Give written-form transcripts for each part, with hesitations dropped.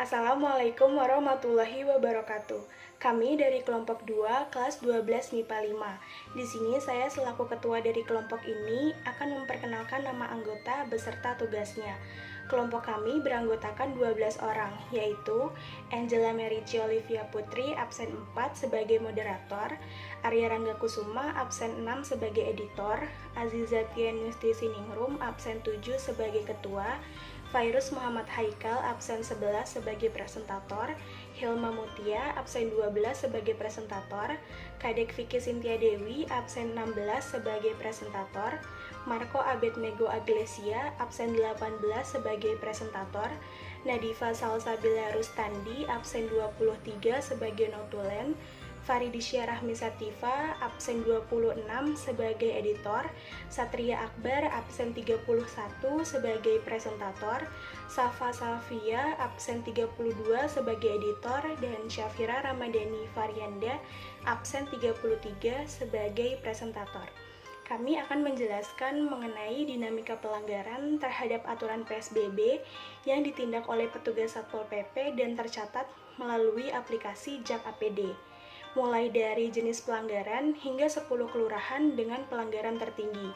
Assalamualaikum warahmatullahi wabarakatuh. Kami dari kelompok 2, kelas 12 MIPA 5. Di sini saya selaku ketua dari kelompok ini akan memperkenalkan nama anggota beserta tugasnya. Kelompok kami beranggotakan 12 orang, yaitu Angela Merici Olivia Putri, absen 4 sebagai moderator, Arya Rangga Kusuma, absen 6 sebagai editor, Aziza Tian Yustisi Ningrum, absen 7 sebagai ketua, Fairuz Muhammad Haikal, absen 11 sebagai presentator, Hilma Mutia, absen 12 sebagai presentator, Kadek Vicky Sintia Dewi, absen 16 sebagai presentator, Marco Abednego Aglesia, absen 18 sebagai presentator, Nadifa Salsabila Rustandi, absen 23 sebagai notulen, Faridisya Rahmi Sativa, absen 26 sebagai editor, Satria Akbar, absen 31 sebagai presentator, Safa Safia, absen 32 sebagai editor, dan Syafira Ramadhani Varianda, absen 33 sebagai presentator. Kami akan menjelaskan mengenai dinamika pelanggaran terhadap aturan PSBB yang ditindak oleh petugas Satpol PP dan tercatat melalui aplikasi JAK APD. Mulai dari jenis pelanggaran hingga 10 kelurahan dengan pelanggaran tertinggi.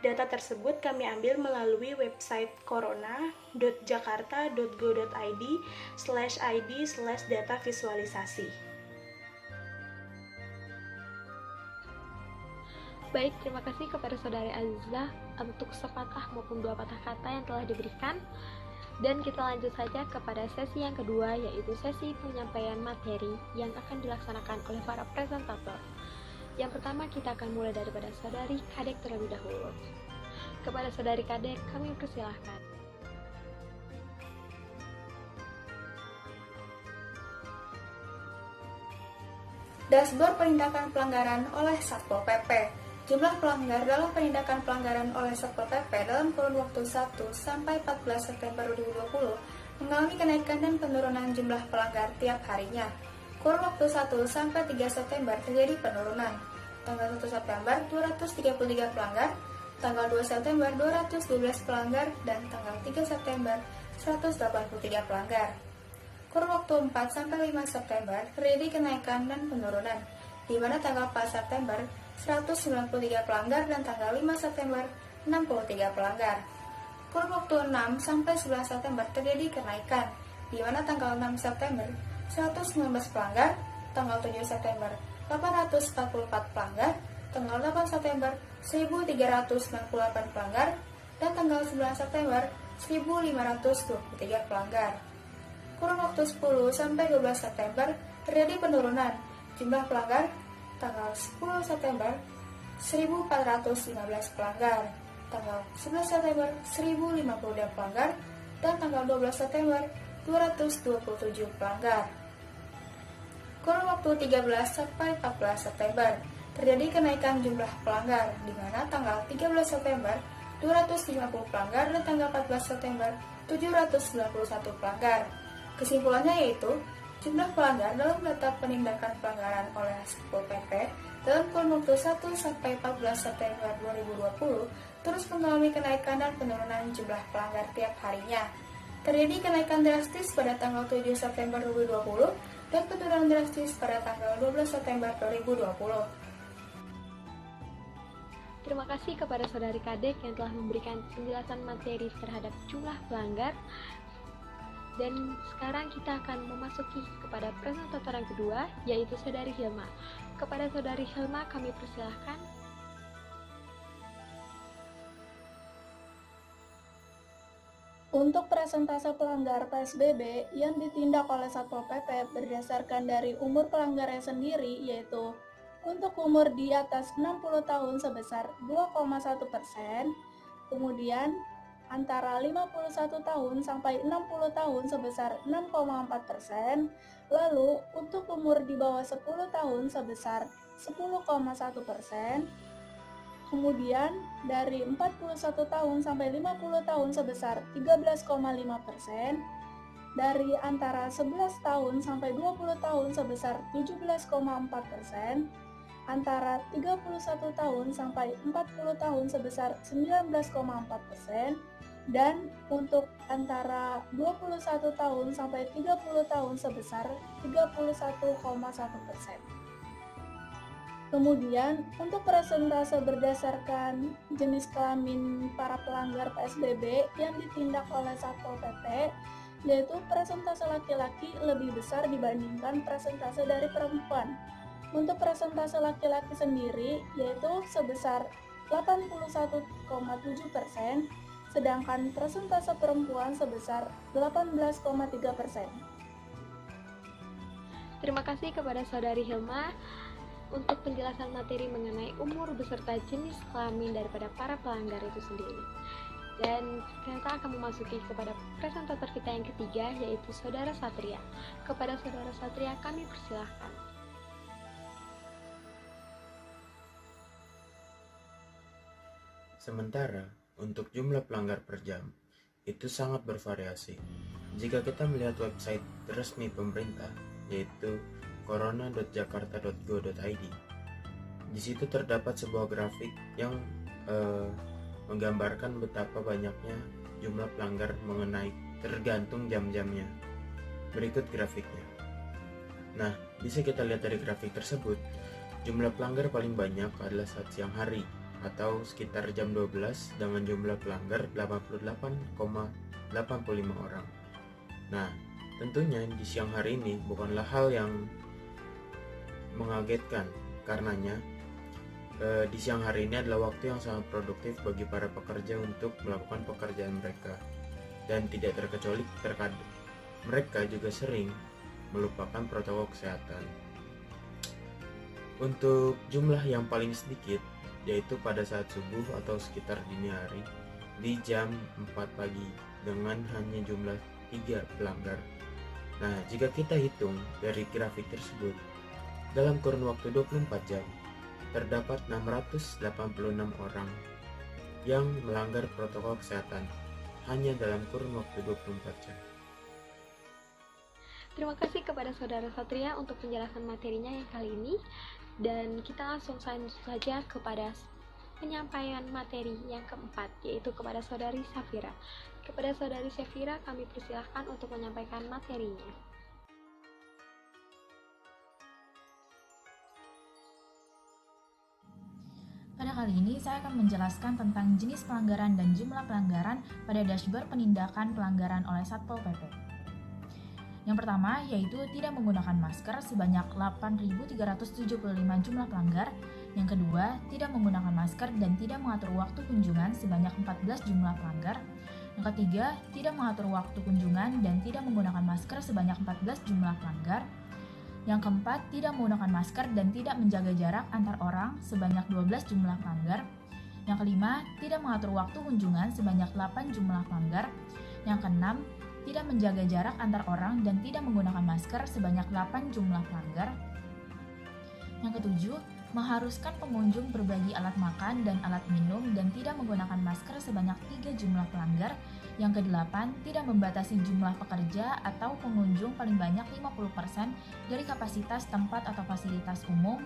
Data tersebut kami ambil melalui website corona.jakarta.go.id/id/data visualisasi. Baik, terima kasih kepada Saudari Azizah untuk sepatah maupun dua patah kata yang telah diberikan. Dan kita lanjut saja kepada sesi yang kedua, yaitu sesi penyampaian materi yang akan dilaksanakan oleh para presentator. Yang pertama, kita akan mulai daripada Saudari Kadek terlebih dahulu. Kepada Saudari Kadek, kami persilahkan. Dashboard penindakan pelanggaran oleh Satpol PP. Jumlah pelanggar dalam penindakan pelanggaran oleh Satpol PP dalam kurun waktu 1 sampai 14 September 2020 mengalami kenaikan dan penurunan jumlah pelanggar tiap harinya. Kurun waktu 1 sampai 3 September terjadi penurunan. Tanggal 1 September 233 pelanggar, tanggal 2 September 212 pelanggar, dan tanggal 3 September 183 pelanggar. Kurun waktu 4 sampai 5 September terjadi kenaikan dan penurunan, di mana tanggal 4 September 193 pelanggar dan tanggal 5 September 63 pelanggar. Kurun waktu 6 sampai 11 September terjadi kenaikan, di mana tanggal 6 September 119 pelanggar, tanggal 7 September 844 pelanggar, tanggal 8 September 1398 pelanggar, dan tanggal 9 September 1523 pelanggar. Kurun waktu 10 sampai 12 September terjadi penurunan jumlah pelanggar, tanggal 10 September 1415 pelanggar, tanggal 11 September 1052 pelanggar, dan tanggal 12 September 227 pelanggar. Kurun waktu 13 sampai 14 September terjadi kenaikan jumlah pelanggar, di mana tanggal 13 September 250 pelanggar dan tanggal 14 September 791 pelanggar. Kesimpulannya yaitu jumlah pelanggar dalam data penindakan pelanggaran oleh Satpol PP dalam kurun waktu 1 sampai 14 September 2020 terus mengalami kenaikan dan penurunan jumlah pelanggar tiap harinya. Terjadi kenaikan drastis pada tanggal 7 September 2020 dan penurunan drastis pada tanggal 12 September 2020. Terima kasih kepada Saudari Kadek yang telah memberikan penjelasan materi terhadap jumlah pelanggar. Dan sekarang kita akan memasuki kepada presentator yang kedua, yaitu Saudari Hilma. Kepada Saudari Hilma kami persilahkan. Untuk persentase pelanggar PSBB yang ditindak oleh Satpol PP berdasarkan dari umur pelanggarnya sendiri, yaitu untuk umur di atas 60 tahun sebesar 2,1%, kemudian antara 51 tahun sampai 60 tahun sebesar 6,4%, lalu untuk umur di bawah 10 tahun sebesar 10,1%, kemudian dari 41 tahun sampai 50 tahun sebesar 13,5%, dari antara 11 tahun sampai 20 tahun sebesar 17,4%, antara 31 tahun sampai 40 tahun sebesar 19,4%, dan untuk antara 21 tahun sampai 30 tahun sebesar 31,1%. Kemudian, untuk persentase berdasarkan jenis kelamin para pelanggar PSBB yang ditindak oleh Satpol PP, yaitu persentase laki-laki lebih besar dibandingkan persentase dari perempuan. Untuk persentase laki-laki sendiri, yaitu sebesar 81,7%, sedangkan persentase perempuan sebesar 18,3%. Terima kasih kepada Saudari Hilma untuk penjelasan materi mengenai umur beserta jenis kelamin daripada para pelanggar itu sendiri. Dan kita akan memasuki kepada presentator kita yang ketiga, yaitu Saudara Satria. Kepada Saudara Satria kami persilahkan. Sementara untuk jumlah pelanggar per jam itu sangat bervariasi. Jika kita melihat website resmi pemerintah, yaitu corona.jakarta.go.id, di situ terdapat sebuah grafik yang menggambarkan betapa banyaknya jumlah pelanggar mengenai tergantung jam-jamnya. Berikut grafiknya. Nah, bisa kita lihat dari grafik tersebut, jumlah pelanggar paling banyak adalah saat siang hari, atau sekitar jam 12 dengan jumlah pelanggar 88,85 orang. Nah, tentunya di siang hari ini bukanlah hal yang mengagetkan, karenanya di siang hari ini adalah waktu yang sangat produktif bagi para pekerja untuk melakukan pekerjaan mereka, dan tidak terkecuali terkadang mereka juga sering melupakan protokol kesehatan. Untuk jumlah yang paling sedikit, yaitu pada saat subuh atau sekitar dini hari di jam 4 pagi dengan hanya jumlah 3 pelanggar. Nah, jika kita hitung dari grafik tersebut, dalam kurun waktu 24 jam terdapat 686 orang yang melanggar protokol kesehatan hanya dalam kurun waktu 24 jam. Terima kasih kepada Saudara Satria untuk penjelasan materinya yang kali ini. Dan kita langsung saja kepada penyampaian materi yang keempat, yaitu kepada Saudari Safira. Kepada Saudari Safira kami persilahkan untuk menyampaikan materinya. Pada kali ini saya akan menjelaskan tentang jenis pelanggaran dan jumlah pelanggaran pada dashboard penindakan pelanggaran oleh Satpol PP. Yang pertama yaitu tidak menggunakan masker sebanyak 8.375 jumlah pelanggar. Yang kedua, tidak menggunakan masker dan tidak mengatur waktu kunjungan sebanyak 14 jumlah pelanggar. Yang ketiga, tidak mengatur waktu kunjungan dan tidak menggunakan masker sebanyak 14 jumlah pelanggar. Yang keempat, tidak menggunakan masker dan tidak menjaga jarak antar orang sebanyak 12 jumlah pelanggar. Yang kelima, tidak mengatur waktu kunjungan sebanyak 8 jumlah pelanggar. Yang keenam, tidak menjaga jarak antar orang dan tidak menggunakan masker sebanyak 8 jumlah pelanggar. Yang ketujuh, mengharuskan pengunjung berbagi alat makan dan alat minum dan tidak menggunakan masker sebanyak 3 jumlah pelanggar. Yang kedelapan, tidak membatasi jumlah pekerja atau pengunjung paling banyak 50% dari kapasitas tempat atau fasilitas umum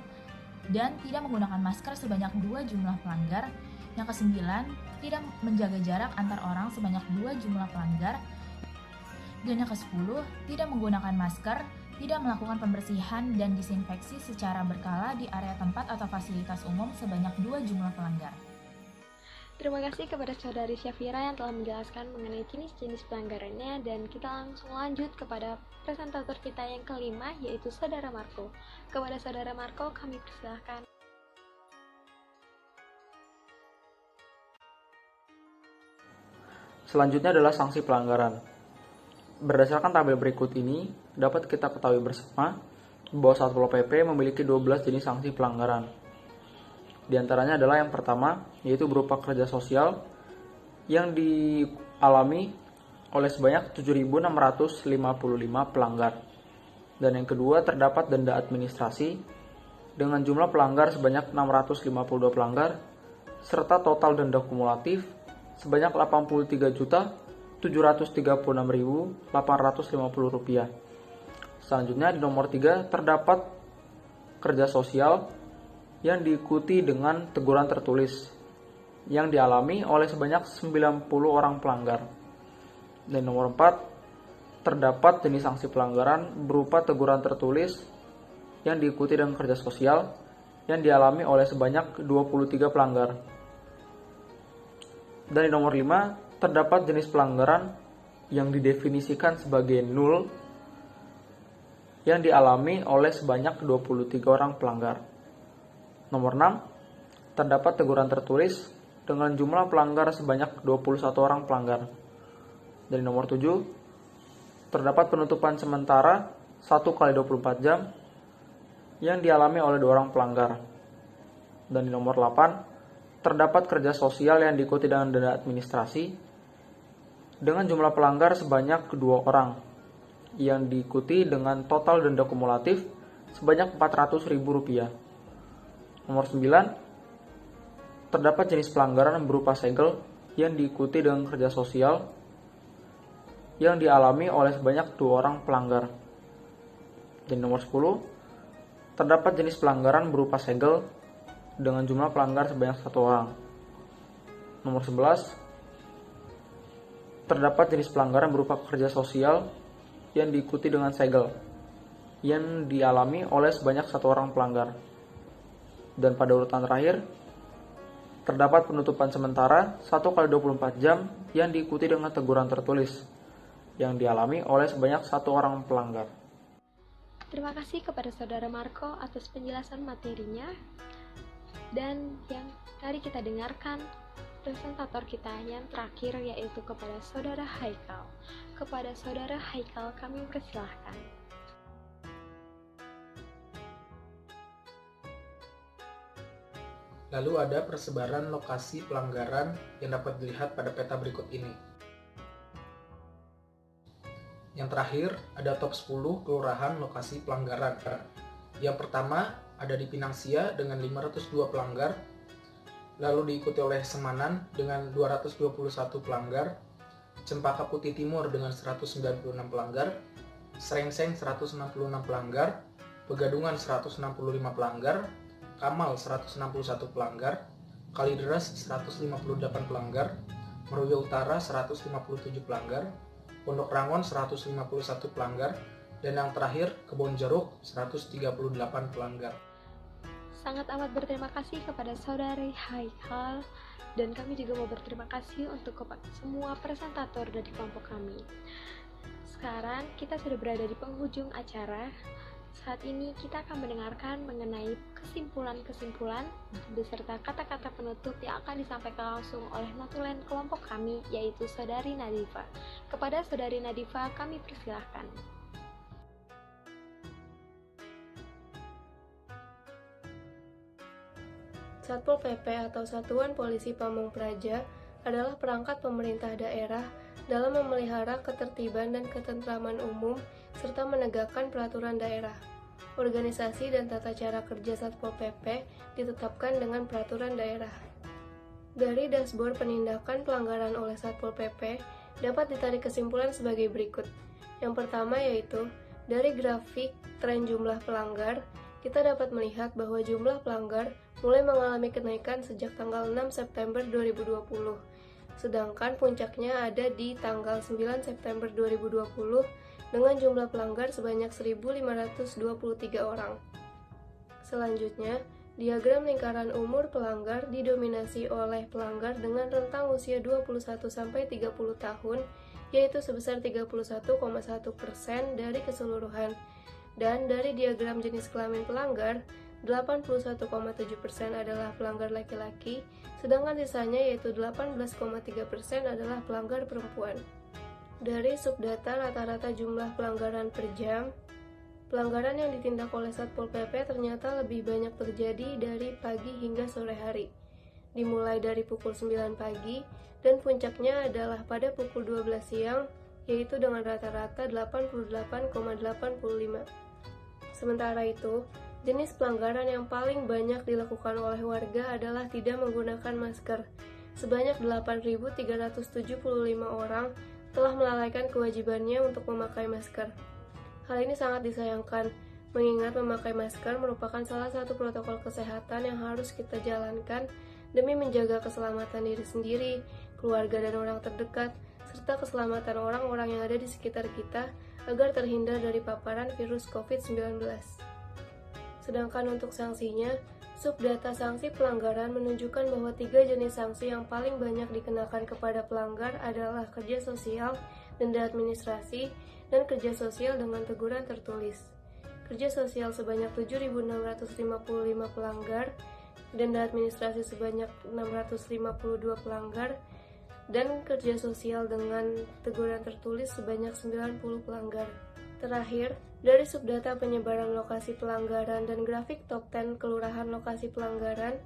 dan tidak menggunakan masker sebanyak 2 jumlah pelanggar. Yang kesembilan, tidak menjaga jarak antar orang sebanyak 2 jumlah pelanggar. Dan yang ke-10, tidak menggunakan masker, tidak melakukan pembersihan dan disinfeksi secara berkala di area tempat atau fasilitas umum sebanyak 2 jumlah pelanggar. Terima kasih kepada Saudari Syafira yang telah menjelaskan mengenai jenis-jenis pelanggarannya, dan kita langsung lanjut kepada presentator kita yang kelima, yaitu Saudara Marco. Kepada Saudara Marco kami persilahkan. Selanjutnya adalah sanksi pelanggaran. Berdasarkan tabel berikut ini, dapat kita ketahui bersama bahwa Satpol PP memiliki 12 jenis sanksi pelanggaran. Di antaranya adalah yang pertama, yaitu berupa kerja sosial yang dialami oleh sebanyak 7.655 pelanggar. Dan yang kedua, terdapat denda administrasi dengan jumlah pelanggar sebanyak 652 pelanggar, serta total denda kumulatif sebanyak Rp83.736.850. Selanjutnya di nomor 3 terdapat kerja sosial yang diikuti dengan teguran tertulis yang dialami oleh sebanyak 90 orang pelanggar. Dan nomor 4, terdapat jenis sanksi pelanggaran berupa teguran tertulis yang diikuti dengan kerja sosial yang dialami oleh sebanyak 23 pelanggar. Dan di nomor 5, terdapat jenis pelanggaran yang didefinisikan sebagai nul yang dialami oleh sebanyak 23 orang pelanggar. Nomor 6, terdapat teguran tertulis dengan jumlah pelanggar sebanyak 21 orang pelanggar. Dan di nomor 7, terdapat penutupan sementara 1 kali 24 jam yang dialami oleh 2 orang pelanggar. Dan di nomor 8, terdapat kerja sosial yang diikuti dengan denda administrasi dengan jumlah pelanggar sebanyak 2 orang yang diikuti dengan total denda kumulatif sebanyak Rp400.000. Nomor 9, terdapat jenis pelanggaran berupa segel yang diikuti dengan kerja sosial yang dialami oleh sebanyak 2 orang pelanggar. Dan nomor 10, terdapat jenis pelanggaran berupa segel dengan jumlah pelanggar sebanyak 1 orang. Nomor 11, terdapat jenis pelanggaran berupa kerja sosial yang diikuti dengan segel yang dialami oleh sebanyak 1 orang pelanggar. Dan pada urutan terakhir, terdapat penutupan sementara 1 kali 24 jam yang diikuti dengan teguran tertulis yang dialami oleh sebanyak 1 orang pelanggar. Terima kasih kepada Saudara Marco atas penjelasan materinya. Dan yang tadi kita dengarkan presentator kita yang terakhir yaitu kepada Saudara Haikal. Kepada Saudara Haikal kami persilahkan. Lalu ada persebaran lokasi pelanggaran yang dapat dilihat pada peta berikut ini. Yang terakhir ada top 10 kelurahan lokasi pelanggaran. Yang pertama ada di Pinangsia dengan 502 pelanggar, lalu diikuti oleh Semanan dengan 221 pelanggar, Cempaka Putih Timur dengan 196 pelanggar, Srengseng 166 pelanggar, Pegadungan 165 pelanggar, Kamal 161 pelanggar, Kalideres 158 pelanggar, Meruya Utara 157 pelanggar, Pondok Rangon 151 pelanggar, dan yang terakhir Kebon Jeruk 138 pelanggar. Sangat amat berterima kasih kepada Saudari Haikal, dan kami juga mau berterima kasih untuk semua presentator dari kelompok kami. Sekarang kita sudah berada di penghujung acara. Saat ini kita akan mendengarkan mengenai kesimpulan-kesimpulan beserta kata-kata penutup yang akan disampaikan langsung oleh notulen kelompok kami, yaitu Saudari Nadifa. Kepada Saudari Nadifa kami persilahkan. Satpol PP atau Satuan Polisi Pamong Praja adalah perangkat pemerintah daerah dalam memelihara ketertiban dan ketentraman umum serta menegakkan peraturan daerah. Organisasi dan tata cara kerja Satpol PP ditetapkan dengan peraturan daerah. Dari dashboard penindakan pelanggaran oleh Satpol PP dapat ditarik kesimpulan sebagai berikut. Yang pertama yaitu, dari grafik tren jumlah pelanggar, kita dapat melihat bahwa jumlah pelanggar mulai mengalami kenaikan sejak tanggal 6 September 2020, sedangkan puncaknya ada di tanggal 9 September 2020 dengan jumlah pelanggar sebanyak 1.523 orang. Selanjutnya, diagram lingkaran umur pelanggar didominasi oleh pelanggar dengan rentang usia 21-30 tahun, yaitu sebesar 31,1% dari keseluruhan. Dan dari diagram jenis kelamin pelanggar, 81,7% adalah pelanggar laki-laki, sedangkan sisanya yaitu 18,3% adalah pelanggar perempuan. Dari subdata rata-rata jumlah pelanggaran per jam, pelanggaran yang ditindak oleh Satpol PP ternyata lebih banyak terjadi dari pagi hingga sore hari, dimulai dari pukul 9 pagi dan puncaknya adalah pada pukul 12 siang, yaitu dengan rata-rata 88,85. Sementara itu, jenis pelanggaran yang paling banyak dilakukan oleh warga adalah tidak menggunakan masker. Sebanyak 8.375 orang telah melalaikan kewajibannya untuk memakai masker. Hal ini sangat disayangkan, mengingat memakai masker merupakan salah satu protokol kesehatan yang harus kita jalankan demi menjaga keselamatan diri sendiri, keluarga dan orang terdekat, serta keselamatan orang-orang yang ada di sekitar kita agar terhindar dari paparan virus COVID-19. Sedangkan untuk sanksinya, subdata sanksi pelanggaran menunjukkan bahwa 3 jenis sanksi yang paling banyak dikenakan kepada pelanggar adalah kerja sosial, denda administrasi, dan kerja sosial dengan teguran tertulis. Kerja sosial sebanyak 7.655 pelanggar, denda administrasi sebanyak 652 pelanggar, dan kerja sosial dengan teguran tertulis sebanyak 90 pelanggar. Terakhir, dari subdata penyebaran lokasi pelanggaran dan grafik top 10 kelurahan lokasi pelanggaran,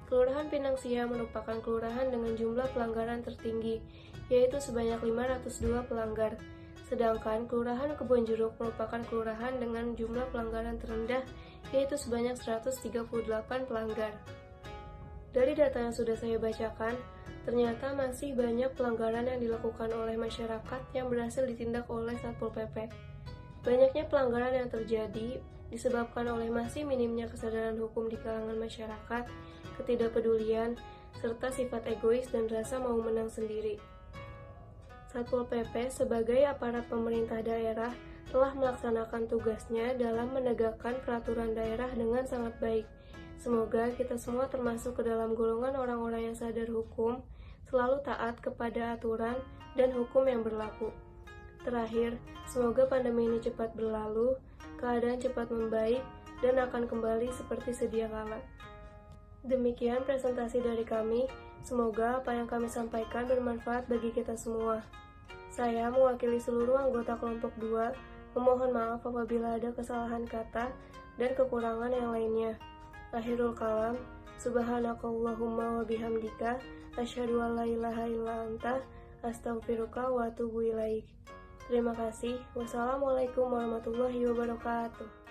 Kelurahan Pinangsia merupakan kelurahan dengan jumlah pelanggaran tertinggi, yaitu sebanyak 502 pelanggar. Sedangkan Kelurahan Kebonjeruk merupakan kelurahan dengan jumlah pelanggaran terendah, yaitu sebanyak 138 pelanggar. Dari data yang sudah saya bacakan, ternyata masih banyak pelanggaran yang dilakukan oleh masyarakat yang berhasil ditindak oleh Satpol PP. Banyaknya pelanggaran yang terjadi disebabkan oleh masih minimnya kesadaran hukum di kalangan masyarakat, ketidakpedulian, serta sifat egois dan rasa mau menang sendiri. Satpol PP sebagai aparat pemerintah daerah telah melaksanakan tugasnya dalam menegakkan peraturan daerah dengan sangat baik. Semoga kita semua termasuk ke dalam golongan orang-orang yang sadar hukum, selalu taat kepada aturan dan hukum yang berlaku. Terakhir, semoga pandemi ini cepat berlalu, keadaan cepat membaik, dan akan kembali seperti sedia kala. Demikian presentasi dari kami, semoga apa yang kami sampaikan bermanfaat bagi kita semua. Saya mewakili seluruh anggota kelompok 2, memohon maaf apabila ada kesalahan kata dan kekurangan yang lainnya. Akhirul kalam, subhanakallahumma wa bihamdika, asyhadu an la ilaha illa anta, astaghfiruka wa atubu ilaik. Terima kasih. Wassalamualaikum warahmatullahi wabarakatuh.